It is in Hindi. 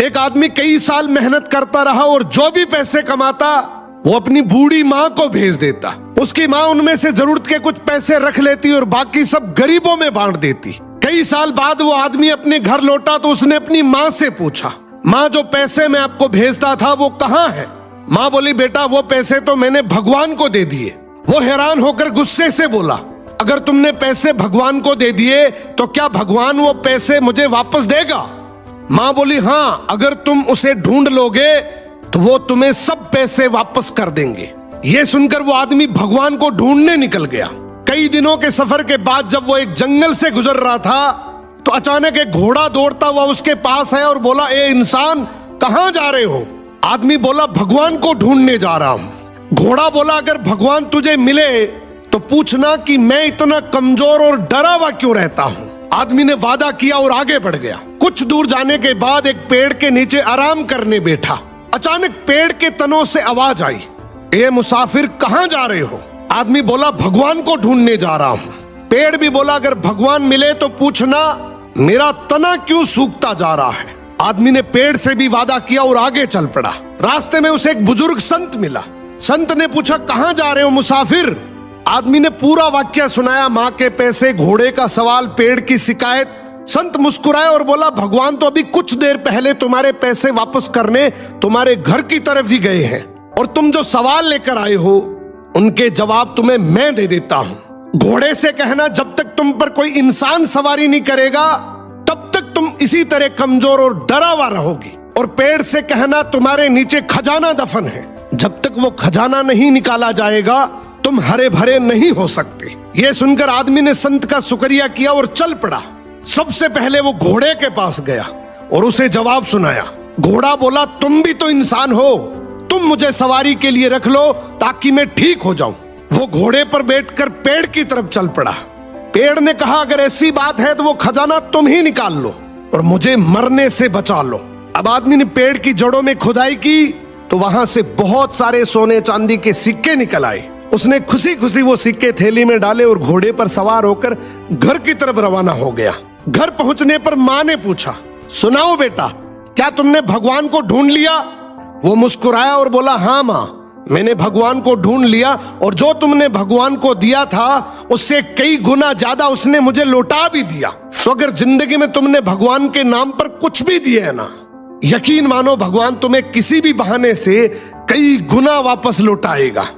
एक आदमी कई साल मेहनत करता रहा और जो भी पैसे कमाता वो अपनी बूढ़ी माँ को भेज देता। उसकी माँ उनमें से जरूरत के कुछ पैसे रख लेती और बाकी सब गरीबों में बांट देती। कई साल बाद वो आदमी अपने घर लौटा तो उसने अपनी माँ से पूछा, माँ जो पैसे मैं आपको भेजता था वो कहाँ है? माँ बोली, बेटा वो पैसे तो मैंने भगवान को दे दिए। वो हैरान होकर गुस्से से बोला, अगर तुमने पैसे भगवान को दे दिए तो क्या भगवान वो पैसे मुझे वापस देगा? माँ बोली, हाँ, अगर तुम उसे ढूंढ लोगे तो वो तुम्हें सब पैसे वापस कर देंगे। ये सुनकर वो आदमी भगवान को ढूंढने निकल गया। कई दिनों के सफर के बाद जब वो एक जंगल से गुजर रहा था तो अचानक एक घोड़ा दौड़ता हुआ उसके पास आया और बोला, ए इंसान, कहां जा रहे हो? आदमी बोला, भगवान को ढूंढने जा रहा हूं। घोड़ा बोला, अगर भगवान तुझे मिले तो पूछना कि मैं इतना कमजोर और डरा हुआ क्यों रहता हूं। आदमी ने वादा किया और आगे बढ़ गया। कुछ दूर जाने के बाद एक पेड़ के नीचे आराम करने बैठा। अचानक पेड़ के तनों से आवाज आई, ए मुसाफिर, कहां जा रहे हो? आदमी बोला, भगवान को ढूंढने जा रहा हूं। पेड़ भी बोला, अगर भगवान मिले तो पूछना मेरा तना क्यों सूखता जा रहा है। आदमी ने पेड़ से भी वादा किया और आगे चल पड़ा। रास्ते में उसे एक बुजुर्ग संत मिला। संत ने पूछा, कहां जा रहे हो मुसाफिर? आदमी ने पूरा वाक्य सुनाया, माँ के पैसे, घोड़े का सवाल, पेड़ की शिकायत। संत मुस्कुराए और बोला, भगवान तो अभी कुछ देर पहले तुम्हारे पैसे वापस करने तुम्हारे घर की तरफ ही गए हैं और तुम जो सवाल लेकर आए हो उनके जवाब तुम्हें मैं दे देता हूं। घोड़े से कहना, जब तक तुम पर कोई इंसान सवारी नहीं करेगा तब तक तुम इसी तरह कमजोर और डरा हुआ रहोगी। और पेड़ से कहना, तुम्हारे नीचे खजाना दफन है, जब तक वो खजाना नहीं निकाला जाएगा तुम हरे भरे नहीं हो सकते। ये सुनकर आदमी ने संत का शुक्रिया किया और चल पड़ा। सबसे पहले वो घोड़े के पास गया और उसे जवाब सुनाया। घोड़ा बोला, तुम भी तो इंसान हो, तुम मुझे सवारी के लिए रख लो ताकि मैं ठीक हो जाऊं। वो घोड़े पर बैठकर पेड़ की तरफ चल पड़ा। पेड़ ने कहा, अगर ऐसी बात है तो वो खजाना तुम ही निकाल लो और मुझे मरने से बचा लो। अब आदमी ने पेड़ की जड़ों में खुदाई की तो वहां से बहुत सारे सोने चांदी के सिक्के निकल आए। उसने खुशी खुशी वो सिक्के थैली में डाले और घोड़े पर सवार होकर घर की तरफ रवाना हो गया। घर पहुंचने पर माँ ने पूछा, सुनाओ बेटा, क्या तुमने भगवान को ढूंढ लिया? वो मुस्कुराया और बोला, हाँ माँ, मैंने भगवान को ढूंढ लिया और जो तुमने भगवान को दिया था उससे कई गुना ज्यादा उसने मुझे लौटा भी दिया। तो अगर जिंदगी में तुमने भगवान के नाम पर कुछ भी दिया है ना, यकीन मानो भगवान तुम्हें किसी भी बहाने से कई गुना वापस लौटाएगा।